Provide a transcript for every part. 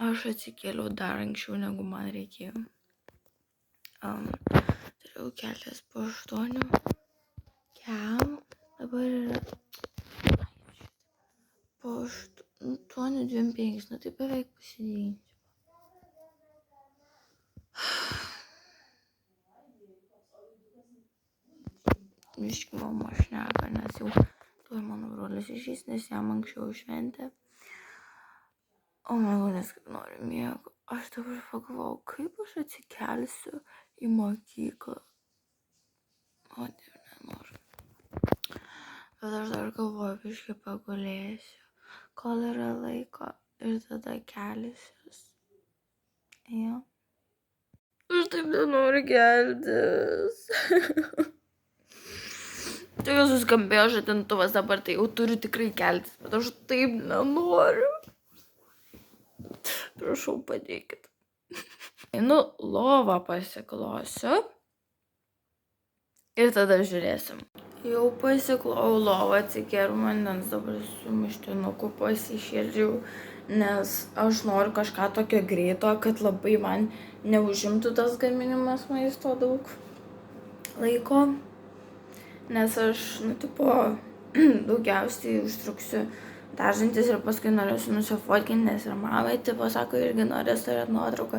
Aš atsikėliau dar anksčiau, negu man reikėjo. Turėjau keltis po 8. Dabar yra po 8:25, nu tai beveik pasidėjau. Iški mama šneka, nes jau tuoj mano brolis išeis, nes jam anksčiau šventė. O mėgonis kaip nori miego. Aš dabar pagalvojau, kaip aš atsikelsiu į mokyklą. O dieve, nenoriu. Bet aš dar galvoju, biškai pagulėsiu, kol yra laiko ir tada kelsiuos. Jo. Aš taip nenoriu keltis. Tai jau suskambėjo žadintuvas dabar, tai jau turiu tikrai keltis, bet aš taip nenoriu. Prašau, padėkit. Einu lovą pasiklosiu ir tada žiūrėsim. Jau pasiklojau lovą, atsigėriau vandens, dabar sumuštinuku pasiširdžiau, nes aš noriu kažką tokio greito, kad labai man neužimtų tas gaminimas maisto daug laiko. Nes aš, daugiausiai užtruksiu dažantis ir paskui norėsiu nusifotkinti, nes ir mamai, sako, irgi norės turėti nuotrauką.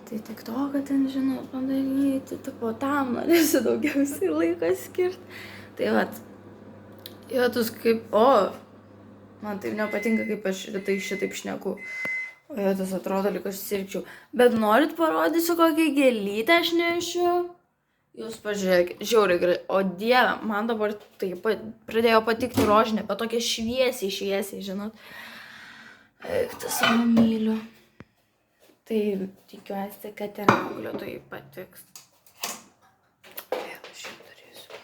Tai tik to, kad ten, žinot, padaryti, tam norėsiu daugiausiai laiką skirti. Tai vat, jotus kaip, man taip nepatinka, kaip aš rytai šitaip šneku. O jotus atrodo, lyg aš sirgčiau. Bet norit parodysiu, kokią gėlytę aš nešiu? Jūs pažiūrėkit, žiauriai gerai. O dieve, man dabar taip pradėjo patikti rožinė, bet tokia šviesiai, žinot. Eik, tas mano myliu. Tai tikiuosi, kad ir auklėtojai patiks. Vėl aš jau turėsiu.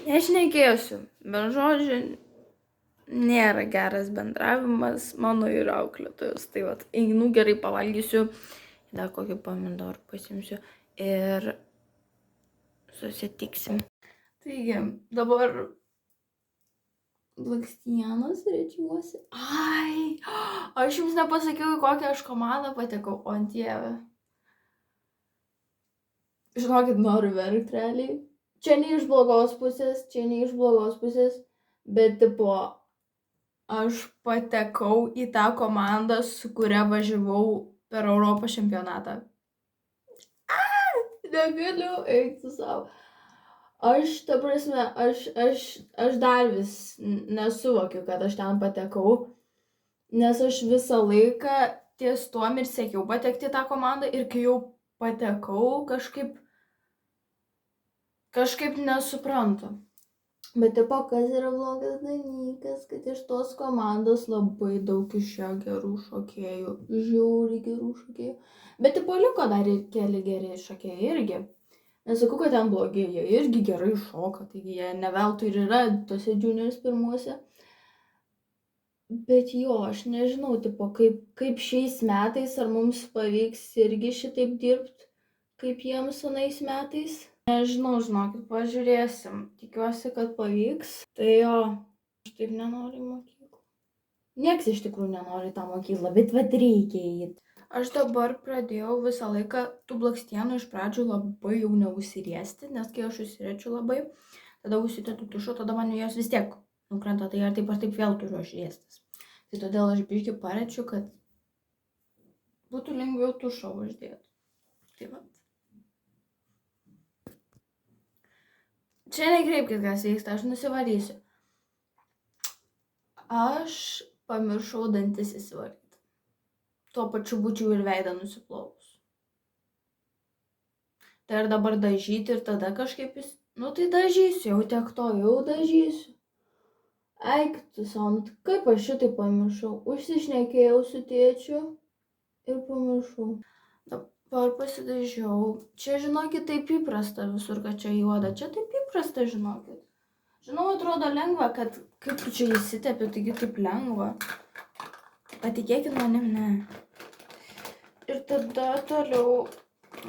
Nešnekėsiu, bet žodžiu, nėra geras bendravimas mano ir auklėtojos. Tai vat, einu gerai pavalgysiu, dar kokį pomidorą pasimsiu ir susitiksim. Taigi, dabar blakstienos rečiuosi. Aš jums nepasakiau, į kokią aš komandą patekau, o dieve. Žinokit, noriu verkti realiai. Čia ne iš blogos pusės, bet aš patekau į tą komandą, su kuria važiavau per Europos čempionatą. Negaliu eiti savo. Aš dar vis nesuvokiu, kad aš ten patekau, nes aš visą laiką ties tuom ir siekiau patekti į tą komandą ir kai jau patekau, kažkaip nesuprantu. Bet kas yra blogas dalykas, kad iš tos komandos labai daug išėjo gerų šokėjų, žiauriai gerų šokėjų. Bet liko dar ir keli geri šokėjai irgi. Nesakau, kad ten blogi, jie irgi gerai šoka, taigi jie ne veltui ir yra tose juniors pirmuose. Bet jo, aš nežinau, kaip šiais metais, ar mums pavyks irgi šitaip dirbti, kaip jiems anais metais. Nežinau, žinokit, pažiūrėsim. Tikiuosi, kad pavyks. Tai jo, aš taip nenoriu į mokyklą. Nieks iš tikrųjų nenori tą mokyklą, bet reikia eiti. Aš dabar pradėjau visą laiką tų blakstienų iš pradžių labai jau neusiriesti, nes kai aš užsiriečiu labai, tada užsidedu tušo, tada man jos vis tiek nukrenta, tai ar taip vėl turiu aš riestis. Tai todėl aš biškį parečiu, kad būtų lengviau tušo uždėti. Tai vat. Čia nekreipkit, kas vyksta, aš nusivarysiu. Aš pamiršau dantis įsivaryti. Tuo pačiu būčiau ir veidą nusiplovus. Tai ir dabar dažyti ir tada kažkaip tai dažysiu, jau tiek to, jau dažysiu. Eik tu savo, kaip aš šitai pamiršau. Užsišnekėjau su tėčiu ir pamiršau. Dabar pasidažiau. Čia, žinokit, taip įprasta visur, kad čia juoda. Čia taip įprasta, žinokit. Žinau, atrodo lengva, kad kaip tu čia įsitepi, taigi taip lengva. Patikėkit manim, ne. Ir tada toliau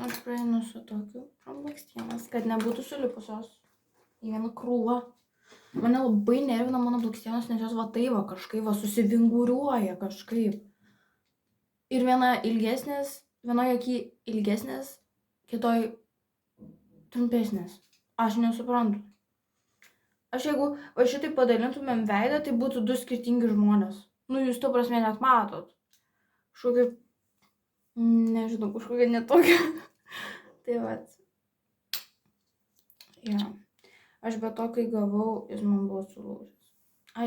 aš praeinu su tokiu blakstienas, kad nebūtų sulipusios į vieną krūvą. Mane labai nervina mano blakstienos, nes jos kažkaip susivinguriuoja kažkaip. Ir vienoje aky ilgesnės, kitoj trumpesnės. Aš nesuprantu. Aš jeigu va šitai padalintumėm veidą, tai būtų du skirtingi žmonės. Nu, jūs to prasme net matot. Kažkokia, nežinau, kažkokia netokia. Tai vat. Ja. Aš be to, kai gavau, jis man buvo sulūžęs.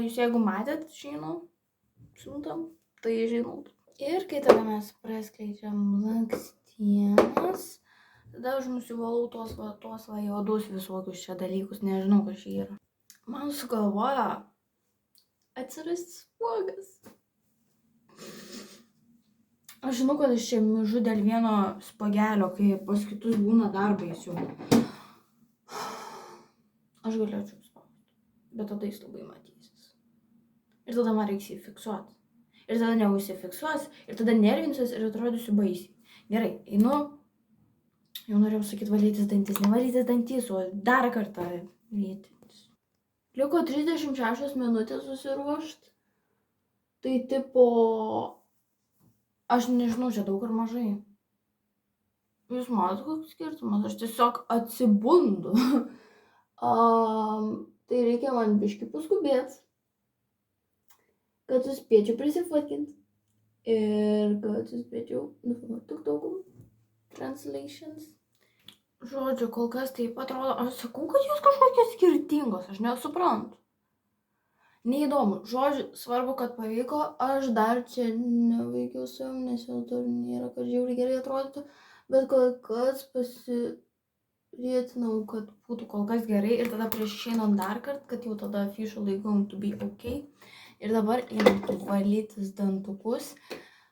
Jūs jeigu matėt, žinau, siuntam, tai žinot. Ir kai tada mes praskleidžiam lankstienas, tada aš nusivalau tuos va juodus visokius čia dalykus, nežinau, kas čia yra. Man sugalvojo atsirasti spuogas. Aš žinau, kad aš čia mižu dėl vieno spuogelio, kai pas kitus būna dar baisiau. Aš galėčiau spausti, bet tada jis labai matysis. Ir tada man reiks jį fiksuoti. Ir tada neužsifiksuos, ir tada nervinsiuos ir atrodysiu baisiai. Gerai, einu, jau norėjau sakyti valytis dantis, nevalytis dantis, o dar kartą valytis. Liko 36 minutės susiruošti. Tai tipo, aš nežinau, čia daug ar mažai. Jūs matot, koks skirtumas, aš tiesiog atsibundu. Tai reikia man biškį paskubėti, kad suspėčiau prisifotkinti ir kad suspėčiau nufilmuoti TikTokų translations. Žodžiu, kol kas taip atrodo, aš sakau, kad jūs kažkokios skirtingos, aš nesuprantu. Neįdomu, žodžiu, svarbu, kad pavyko, aš dar čia neveikiau savim, nes jau dar nėra, kad žiauriai gerai atrodytų, bet kol kas pasirėtinau, kad būtų kol kas gerai ir tada prieš išeinant dar kartą, kad jau tada officially going to be okay. Ir dabar einam valytis dantukus.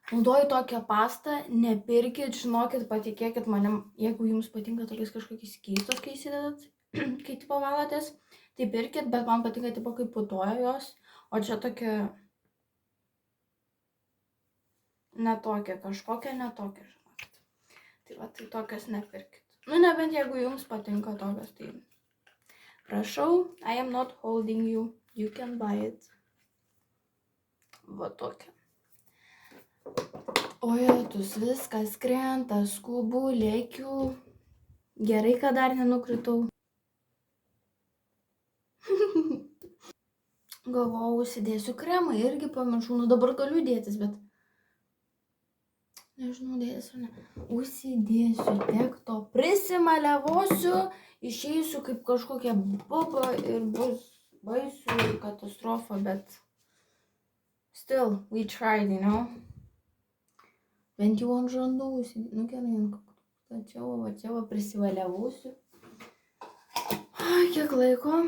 Naudoju tokią pastą, nepirkit, žinokit, patikėkit manim, jeigu jums patinka tokiais kažkokiais keistos, kai įsidedat, kai tipo valotės, tai pirkit, bet man patinka tipo kaip putoja jos, o čia tokia netokia, kažkokia netokia, žinokit. Tai va, tai tokias nepirkit. Nu, nebent jeigu jums patinka tokios, tai prašau, I am not holding you, you can buy it. Va tokia. O jėtus, viskas krenta, skubu, lėkiu. Gerai, kad dar nenukritau. Galvojau, užsidėsiu kremą, irgi pamiršau, nu dabar galiu dėtis, bet nežinau, dėtis ar ne. Užsidėsiu tiek to, prisimaliavosiu, išeisiu kaip kažkokia boba ir bus baisu katastrofa, bet still, we tried, you know. Bent jau ant žandų užsidėsiu, nu gerai, tačiau prisivaliavosiu. Ai, kiek laiko.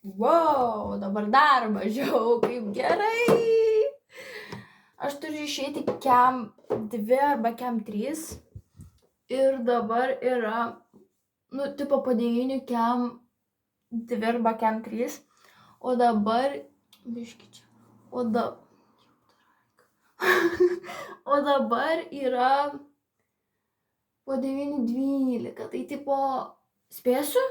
Wow, dabar dar mažiau, kaip gerai. Aš turiu išeiti kem 2 arba kem 3. Ir dabar yra, nu, tipo po 9 kem 2 arba kem 3. O dabar, biški čia, o dabar yra po 9:12. Tai tipo, spėsiu?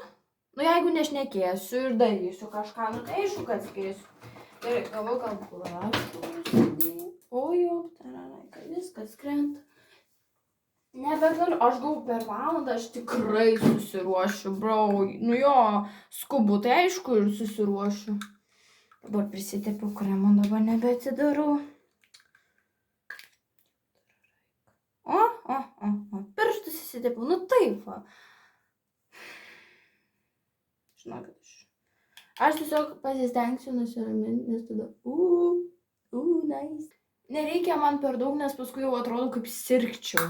Nu, jeigu nešnekėsiu ir darysiu kažką, nu, tai aišku, kad spėsiu. Gerai, gavau kalkulatorių. O jau, kad viskas krenta. Nebegaliu, aš gavau per valandą, aš tikrai susiruošiu, bro. Nu jo, skubu, tai aišku ir susiruošiu. Dabar prisitepiau kremą, dabar nebeatsidarau. Pirštus įsitepiau, nu taip va. Žinokit, aš tiesiog pasistengsiu nusiraminti, nes tada, nice. Nereikia man per daug, nes paskui jau atrodo kaip sirgčiau.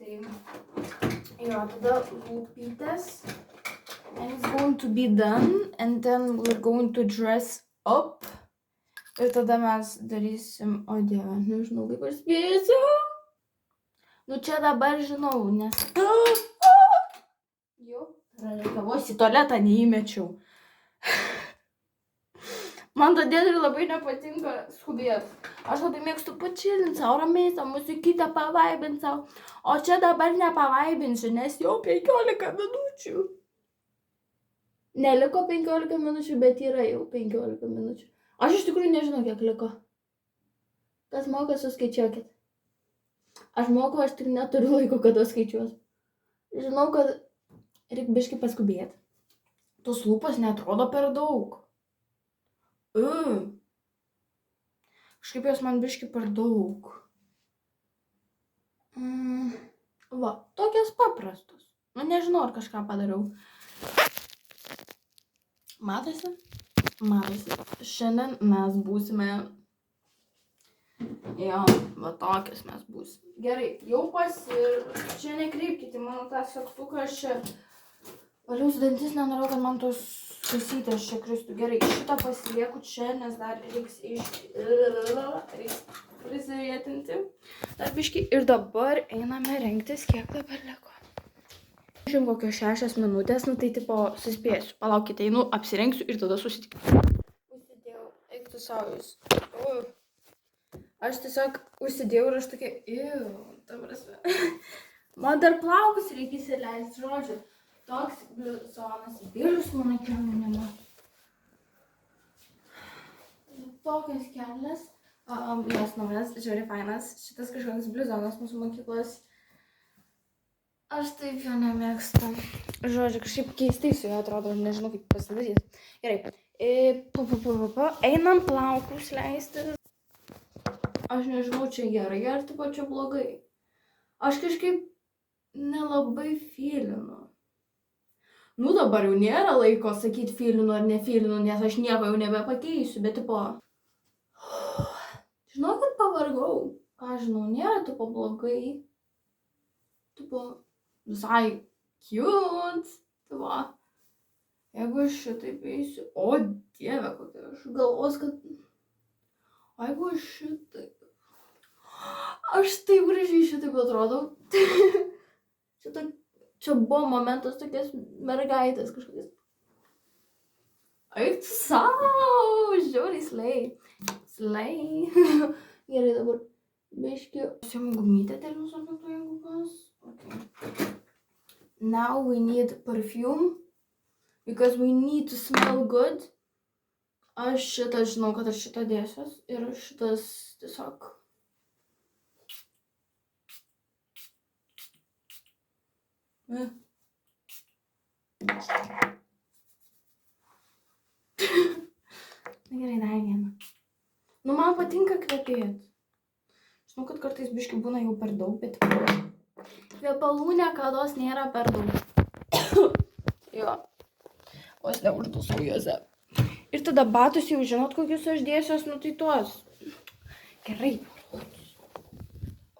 Tai, jo, tada lūpytės. And it's going to be done, and then we're going to dress up. Ir tada mes darysim, o dieve, nežinau, kaip aš spėsiu. Nu čia dabar žinau, nes... Jau, vos į tualetą neįmečiau. Man todėl ir labai nepatinka skubėti. Aš labai mėgstu pačilinti savo, ramiai tą muzikytę pavaibinti savo. O čia dabar nepavaibinsiu, nes jau 15 minučių. Neliko 15 minučių, bet yra jau 15 minučių. Aš iš tikrųjų nežinau, kiek liko. Kas moka, suskaičiuokit. Aš moku, aš tik neturiu laiko, kada skaičiuos. Žinau, kad reikia biškai paskubėti. Tos lūpos neatrodo per daug. Kažkaip jos man biškai per daug. Va, tokios paprastos. Nu, nežinau, ar kažką padariau. Matosi? Matosi. Šiandien mes būsime... Jo, va tokios mes būsime. Gerai, jau čia nekreipkite mano tą segtuką, aš čia valiausi dantis, nenorėjau, kad man tos kasytės čia kristų. Gerai, šitą pasilieku čia, nes dar reiks prisivietinti. Dar biškį ir dabar einame rengtis, kiek dabar liko. Žiūrėjom, kokios 6 minutės, nu tai tipo suspėsiu. Palaukite, einu, apsirengsiu ir tada susitikiu. Užsidėjau, eik tu savo jūs. Aš tiesiog užsidėjau ir aš tokia, ta prasme. Man dar plaukus reikia įsileisti, žodžiu. Toks bluzonas, biržus mano kelnių nemato. Tokios kelnes, jos naujas, žiūri fainas. Šitas kažkoks bluzonas mūsų mokyklos. Aš taip jo nemėgstu. Žodžiu, kažkaip keistai su juo atrodo, nežinau kaip pasidarys. Gerai, einam plaukus leisti. Aš nežinau, čia gerai ar tipo čia blogai. Aš kažkaip nelabai filinu. Nu dabar jau nėra laiko sakyti filinu ar nefilinu, nes aš nieko jau nebepakeisiu, bet tipo... Žinau, kad pavargau. Ką žinau, nėra tipo blogai. Tipo visai cute. Tipo, jeigu aš šitaip eisiu... O dieve, kokia aš galvos, kad... O jeigu aš šitaip... Aš taip gražiai šitaip atrodau. Čia buvo momentas tokias mergaitės kažkokias. Eik tu sau, žiūri slay. Slay. Gerai, dabar biški. Pasiėmė gumytę dėl mūsų metu, jeigu kas. Okay. Now we need perfume. Because we need to smell good. Aš šitą žinau, kad aš šitą dėsiuos. Ir šitas tiesiog... Gerai, dar vieną. Nu, man patinka kvepėti. Žinau, kad kartais biški būna jau per daug, bet kvepalų niekados nėra per daug. Jo. Vos neuždusau juose. Ir tada batus jau žinot, kokius aš dėsiuos, nu tai tuos. Gerai.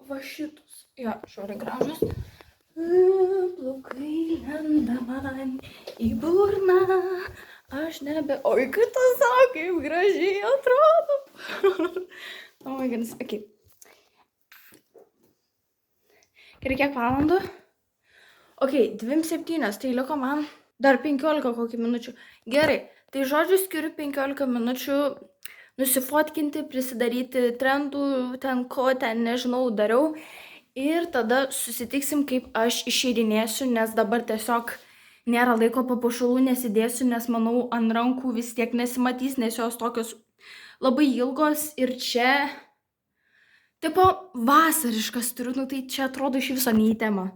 Va šitus. Jo, šorai gražus. Plaukai lenda man į burną, aš nebe... Oi, kad tu savo, kaip gražiai atrodo. Oh my goodness, okay. Gerai, kiek valandų? Ok, 27, tai liko man dar 15 kokį minučių. Gerai, tai žodžiu skiriu 15 minučių nusifotkinti, prisidaryti trendų, ten ko, ten nežinau, dariau. Ir tada susitiksim, kaip aš išeidinėsiu, nes dabar tiesiog nėra laiko papuošalų nesidėsiu, nes manau ant rankų vis tiek nesimatys, nes jos tokios labai ilgos ir čia tipo vasariškas turiu, nu tai čia atrodo iš viso ne į temą.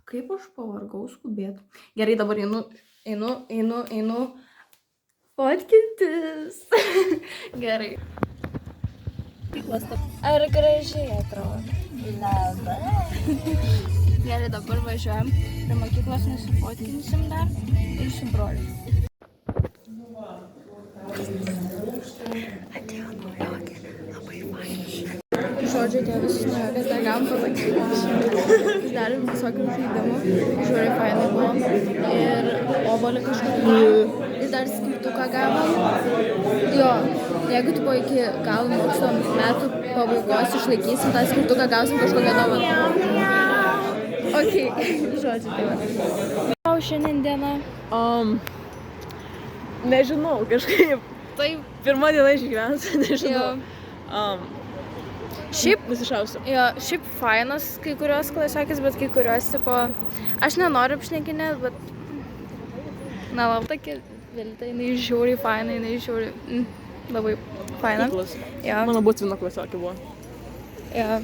Kaip aš pavargau skubėti. Gerai, dabar einu fotkintis. Gerai. Ar gražiai atrodo? Labai. Gerai, dabar važiuojam prie mokyklos, nusifotkinsim dar ir su broliu. Atėjo naujokė, labai fainai. Žodžiu, atėjo visus naujokės, dar gavom pabandyti. Darėm visokių žaidimų, žiūrėjau, fainai buvo. Ir obolį kažkokį ir dar skirtuką gavom. Jo, jeigu tu po iki gal mokslo metų pabaigos išlaikysim tą skirtuką, gausim kažkokią dovaną. Ok, žodžiu, tai va. O šiandien diena? Nežinau, kažkaip. Taip. Pirma diena išgyvensiu, nežinau. Šiaip nusišausiu. Jo, šiaip fainas kai kurios klasiokės, bet kai kurios, tipo, aš nenoriu apšnekinėt, bet nelauk tokia Vilta, jinai žiauriai fainai, jinai žiauriai. labai faina. Kuklas. Jo, Mano būtina klasiokė buvo. jo,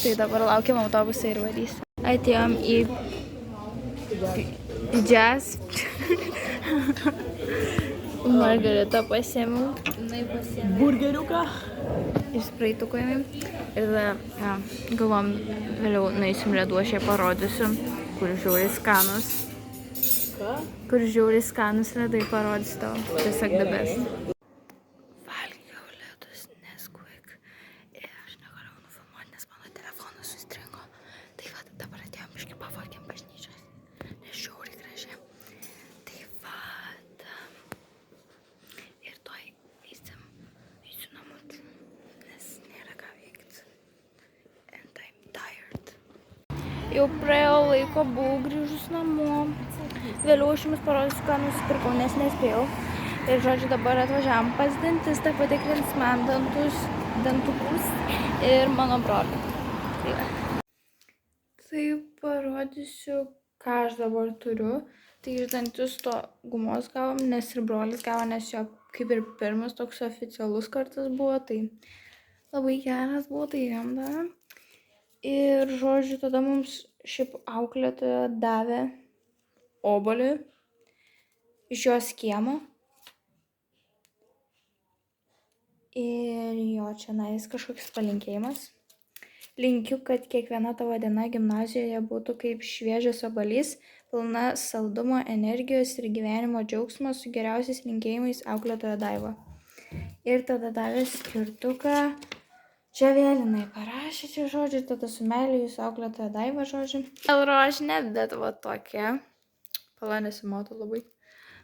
tai dabar laukiam autobusą ir varys. Atėjom į jazz. Margaritą pasiėmiau. Jinai pasiėmė. Burgeriuką. Ir spraituko ėmėm. Ir tada, ja, galvom, vėliau nueisim Reduošė, parodysiu, kur žiauriai skanus. Ką? Kur žiauriai skanus ledai parodysiu tau. Tiesiog the best. Valgiau ledus Nesquik. Ir aš negalėjau nufilmuoti, nes mano telefonas sustringo. Tai va, dabar atėjom biškį pavogėm bažnyčios. Nes žiauriai gražiai. Tai va. Ir tuoj eisiu namučių, nes nėra ką veikti. And I'm tired. Jau praėjo laiko, buvau grįžus namo. Vėliau aš jums parodysiu, ką nusipirkau, nes nespėjau. Ir žodžiu, dabar atvažiavam pas dantistą, patikrins man dantukus ir mano brolį. Tai va. Tai parodysiu, ką aš dabar turiu. Tai iš dantisto gumos gavom, nes ir brolis gavo, nes jo kaip ir pirmas toks oficialus kartas buvo, tai labai geras buvo, tai jam davė. Ir žodžiu, tada mums šiaip auklėtoja davė obuolį iš jos kiemo. Ir jo čionais kažkoks palinkėjimas. Linkiu, kad kiekviena tavo diena gimnazijoje būtų kaip šviežias obuolys, pilna saldumo, energijos ir gyvenimo džiaugsmo, su geriausiais linkėjimais, auklėtoja Daiva. Ir tada davė skirtuką. Čia vėlinai parašė čia žodžiai, tada su meilė jūsų auklėtoja Daiva žodžiai. Gal rožinė, bet va tokia. Pala nesimato labai.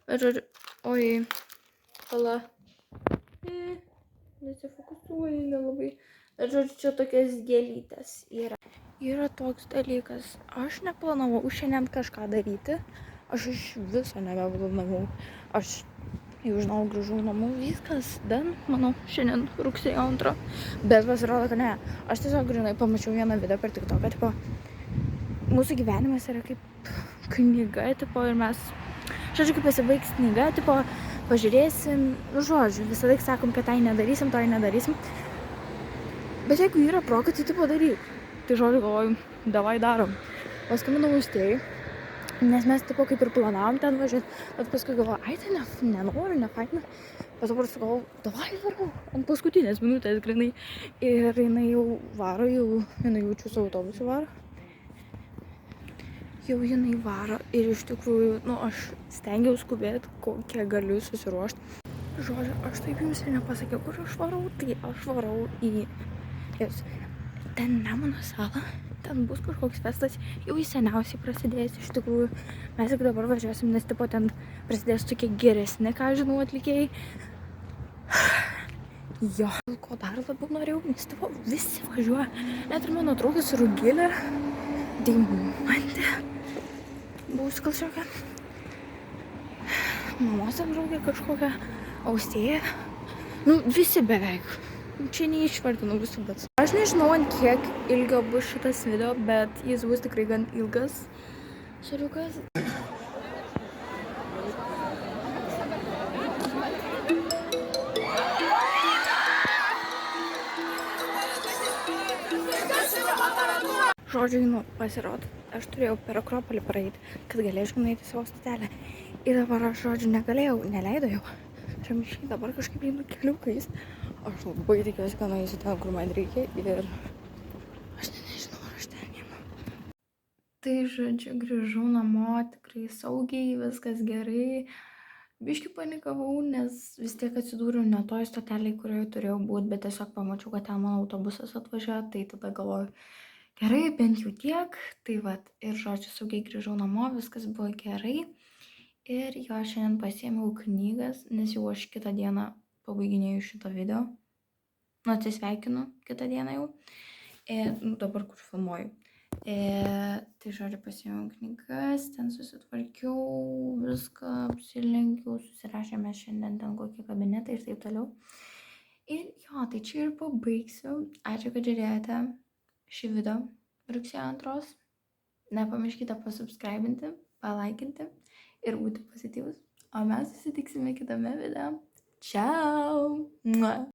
Bet žodžiu, oi, pala. Nesifokusuoja nelabai. Bet žodžiu, čia tokias gėlytės yra. Yra toks dalykas. Aš neplanavau šiandien kažką daryti. Aš iš viso nebeplanavau. Aš jau žinau, grįžau namo, viskas. Dan, manau, šiandien rugsėjo 2. Bet pasirodo, kad ne. Aš tiesiog grynai pamačiau vieną video per TikToką, tipo, mūsų gyvenimas yra kaip knyga, tipo, ir mes, žodžiu, kai pasibaigs knyga, tipo, pažiūrėsim, žodžiu, visą laiką sakom, kad tai nedarysim, to nedarysim. Bet jeigu yra proga, tai tipo daryk. Tai žodžiu, galvoju, davai darom. Paskambinau Austėjai, nes mes tipo kaip ir planavom ten važiuoti, bet paskui galvoju, ai tai nenoriu, nefaina. Bet dabar sakau, davai varau, ant paskutinės minutės grinai. Ir jinai jau varo, jinai jaučiu su autobusu varo. Jau jinai varo ir iš tikrųjų, aš stengiau skubėti, kokią galiu susiruošti. Žodžiu, aš taip jums ir nepasakiau, kur aš varau, tai aš varau į ten Nemuno salą, ten bus kažkoks festas, jau jis seniausiai prasidėjęs iš tikrųjų. Mes tik dabar važiuosim, nes tipo ten prasidės tokie geresni, ką žinau, atlikėjai. Jo, ko dar labiau norėjau, nes tipo visi važiuoja, net ir mano draugas Rugilė, Deimantė. Buvusi gal šiokia mamos draugė kažkokia, Austėja. Visi beveik. Čia neišvardinu visų, bet aš nežinau, ant kiek ilgio bus šitas video, bet jis bus tikrai gan ilgas. Šeriukas. Žodžiu, pasirodo, aš turėjau per Akropolį praeiti, kad galėčiau nueiti savo stotelę. Ir dabar aš, žodžiu, negalėjau, neleido jau. Ramiškai dabar kažkaip einu keliukais. Aš labai tikiuosi, kad nueisiu ten, kur man reikia ir aš nežinau, ar aš ten einu. Tai, žodžiu, grįžau namo tikrai saugiai, viskas gerai. Biškį panikavau, nes vis tiek atsidūriau ne toj stotelėj, kurioje turėjau būti, bet tiesiog pamačiau, kad ten mano autobusas atvažiuoja, tai tada galvoju, gerai, bent jau tiek. Tai vat, ir žodžiu, saugiai grįžau namo, viskas buvo gerai. Ir jo šiandien pasiėmiau knygas, nes jau aš kitą dieną pabaiginėjau šitą video. Atsisveikinu kitą dieną jau. Dabar kur filmuoju. Tai žodžiu, pasiėmiau knygas, ten susitvarkiau, viską apsilenkiau, susirašėme šiandien ten kokį kabinetą ir taip toliau. Ir jo, tai čia ir pabaigsiu. Ačiū, kad žiūrėjote šį video rugsėjo 2. Nepamirškite pasubscribinti, palaikinti ir būti pozityvus. O mes susitiksime kitame video. Ciao. Mua.